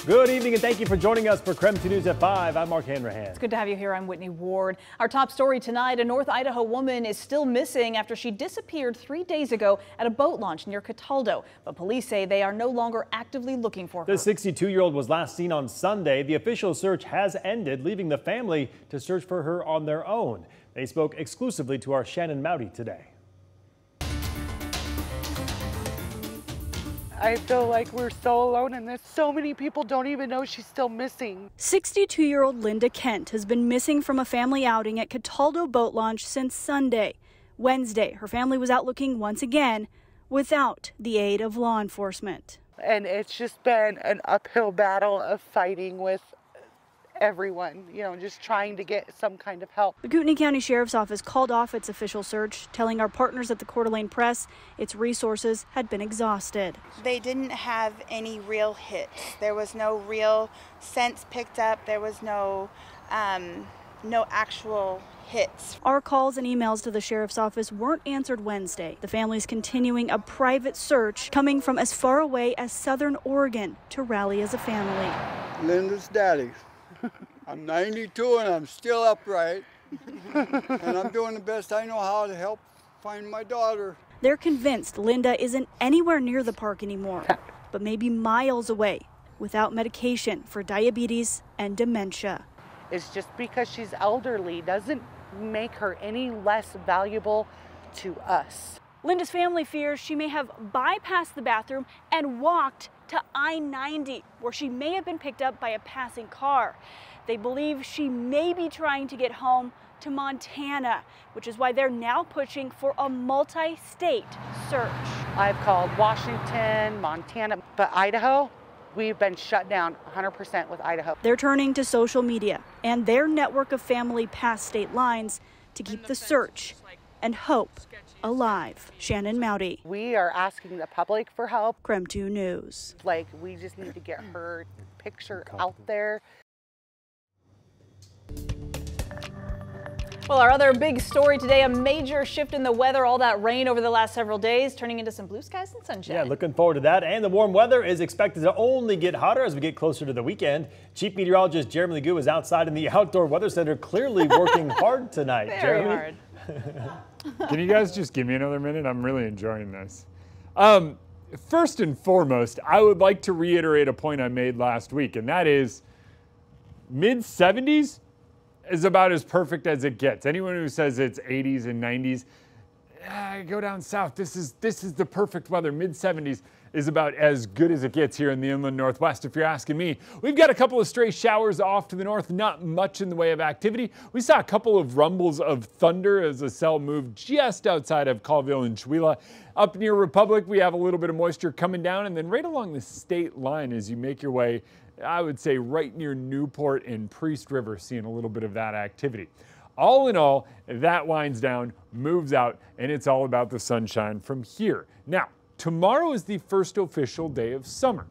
Good evening and thank you for joining us for KREM 2 News at 5. I'm Mark Hanrahan. It's good to have you here. I'm Whitney Ward. Our top story tonight, a North Idaho woman is still missing after she disappeared 3 days ago at a boat launch near Cataldo. But police say they are no longer actively looking for her. The 62-year-old was last seen on Sunday. The official search has ended, leaving the family to search for her on their own. They spoke exclusively to our Shannon Mowdy today. I feel like we're so alone in this. So many people don't even know she's still missing. 62-year-old Linda Kent has been missing from a family outing at Cataldo boat launch since Sunday. Wednesday, her family was out looking once again without the aid of law enforcement. And it's just been an uphill battle of fighting with everyone, just trying to get some kind of help. The Kootenai County Sheriff's Office called off its official search, telling our partners at the Coeur d'Alene Press its resources had been exhausted. They didn't have any real hits. There was no real scents picked up. There was no actual hits. Our calls and emails to the Sheriff's Office weren't answered Wednesday. The family's continuing a private search, coming from as far away as Southern Oregon to rally as a family. Linda's daddy. I'm 92 and I'm still upright, and I'm doing the best I know how to help find my daughter. They're convinced Linda isn't anywhere near the park anymore, but maybe miles away without medication for diabetes and dementia. It's just because she's elderly doesn't make her any less valuable to us. Linda's family fears she may have bypassed the bathroom and walked to I-90, where she may have been picked up by a passing car. They believe she may be trying to get home to Montana, which is why they're now pushing for a multi-state search. I've called Washington, Montana, but Idaho, we've been shut down 100% with Idaho. They're turning to social media and their network of family past state lines to keep the search and hope alive. Shannon Mowdy. We are asking the public for help. KREM 2 News. We just need to get her picture out there. Well, our other big story today, a major shift in the weather. All that rain over the last several days turning into some blue skies and sunshine. Yeah, looking forward to that. And the warm weather is expected to only get hotter as we get closer to the weekend. Chief Meteorologist Jeremy Legoo is outside in the Outdoor Weather Center, clearly working hard tonight. Very Jeremy? hard. Can you guys just give me another minute? I'm really enjoying this. First and foremost, I would like to reiterate a point I made last week, and that is mid-70s is about as perfect as it gets. Anyone who says it's 80s and 90s, go down south. This is the perfect weather. Mid-70s is about as good as it gets here in the inland Northwest, if you're asking me. We've got a couple of stray showers off to the north, not much in the way of activity. We saw a couple of rumbles of thunder as a cell moved just outside of Colville and Chewelah. Up near Republic, we have a little bit of moisture coming down, and then right along the state line as you make your way, I would say right near Newport and Priest River, seeing a little bit of that activity. All in all, that winds down, moves out, and it's all about the sunshine from here. Now, tomorrow is the first official day of summer.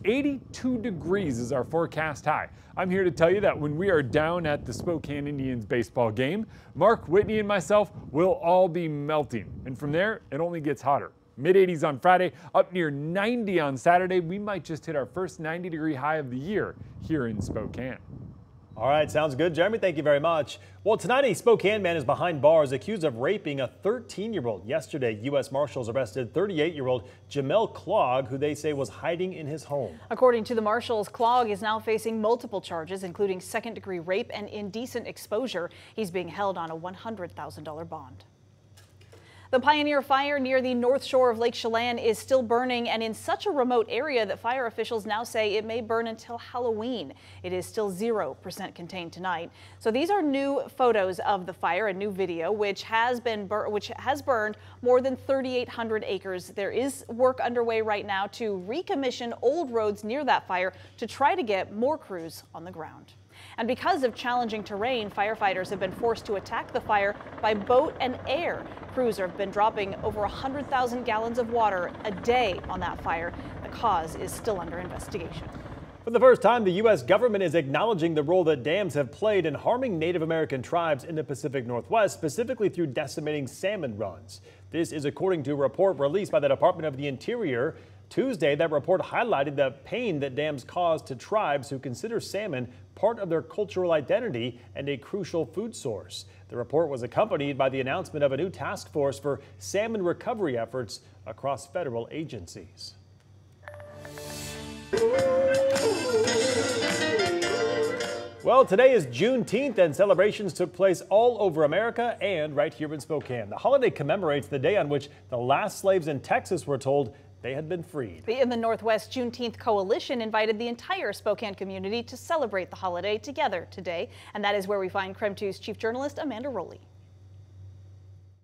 82 degrees is our forecast high. I'm here to tell you that when we are down at the Spokane Indians baseball game, Mark, Whitney, and myself will all be melting. And from there, it only gets hotter. Mid-80s on Friday, up near 90 on Saturday. We might just hit our first 90-degree high of the year here in Spokane. All right, sounds good, Jeremy. Thank you very much. Well, tonight a Spokane man is behind bars accused of raping a 13-year-old. Yesterday, U.S. Marshals arrested 38-year-old Jamel Clogg, who they say was hiding in his home. According to the Marshals, Clogg is now facing multiple charges, including second-degree rape and indecent exposure. He's being held on a $100,000 bond. The Pioneer Fire near the north shore of Lake Chelan is still burning, and in such a remote area that fire officials now say it may burn until Halloween. It is still 0% contained tonight. So these are new photos of the fire, a new video, which has burned more than 3,800 acres. There is work underway right now to recommission old roads near that fire to try to get more crews on the ground. And because of challenging terrain, firefighters have been forced to attack the fire by boat and air. Crews have been dropping over 100,000 gallons of water a day on that fire. The cause is still under investigation. For the first time, the U.S. government is acknowledging the role that dams have played in harming Native American tribes in the Pacific Northwest, specifically through decimating salmon runs. This is according to a report released by the Department of the Interior. Tuesday, that report highlighted the pain that dams cause to tribes who consider salmon part of their cultural identity and a crucial food source. The report was accompanied by the announcement of a new task force for salmon recovery efforts across federal agencies. Well, today is Juneteenth, and celebrations took place all over America and right here in Spokane. The holiday commemorates the day on which the last slaves in Texas were told they had been freed. The In the Northwest Juneteenth Coalition invited the entire Spokane community to celebrate the holiday together today, and that is where we find KREM 2's chief journalist Amanda Rowley.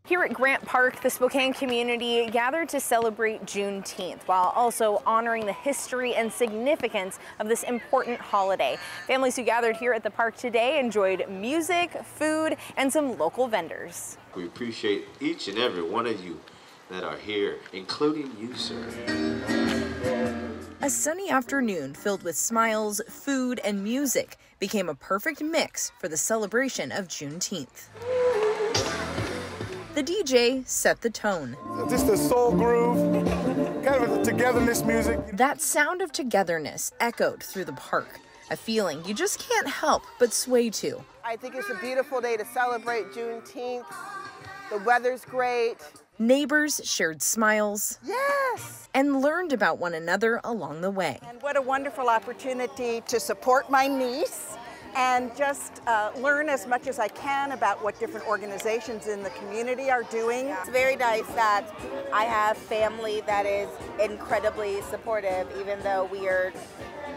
Here at Grant Park, the Spokane community gathered to celebrate Juneteenth while also honoring the history and significance of this important holiday. Families who gathered here at the park today enjoyed music, food, and some local vendors. We appreciate each and every one of you that are here, including you, sir. A sunny afternoon filled with smiles, food, and music became a perfect mix for the celebration of Juneteenth. The DJ set the tone. Just a soul groove, kind of a togetherness music. That sound of togetherness echoed through the park, a feeling you just can't help but sway to. I think it's a beautiful day to celebrate Juneteenth. The weather's great. Neighbors shared smiles. Yes! And learned about one another along the way. And what a wonderful opportunity to support my niece and just learn as much as I can about what different organizations in the community are doing. It's very nice that I have family that is incredibly supportive, even though we are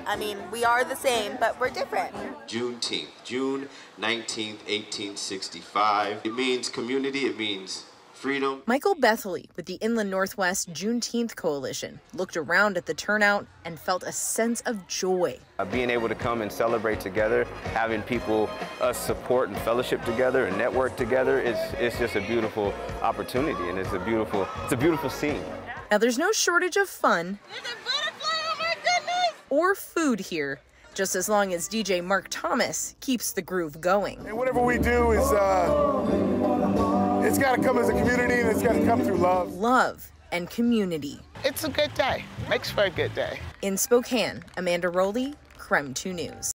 the same, but we're different. Juneteenth, June 19th, 1865. It means community, it means freedom. Michael Bethley with the Inland Northwest Juneteenth Coalition looked around at the turnout and felt a sense of joy. Being able to come and celebrate together, having people support and fellowship together and network together, it's just a beautiful opportunity, and it's a beautiful scene. Now there's no shortage of fun or food here, just as long as DJ Mark Thomas keeps the groove going. And whatever we do is, it's got to come as a community, and it's got to come through love. Love and community. It's a good day. Makes for a good day. In Spokane, Amanda Rowley, KREM 2 News.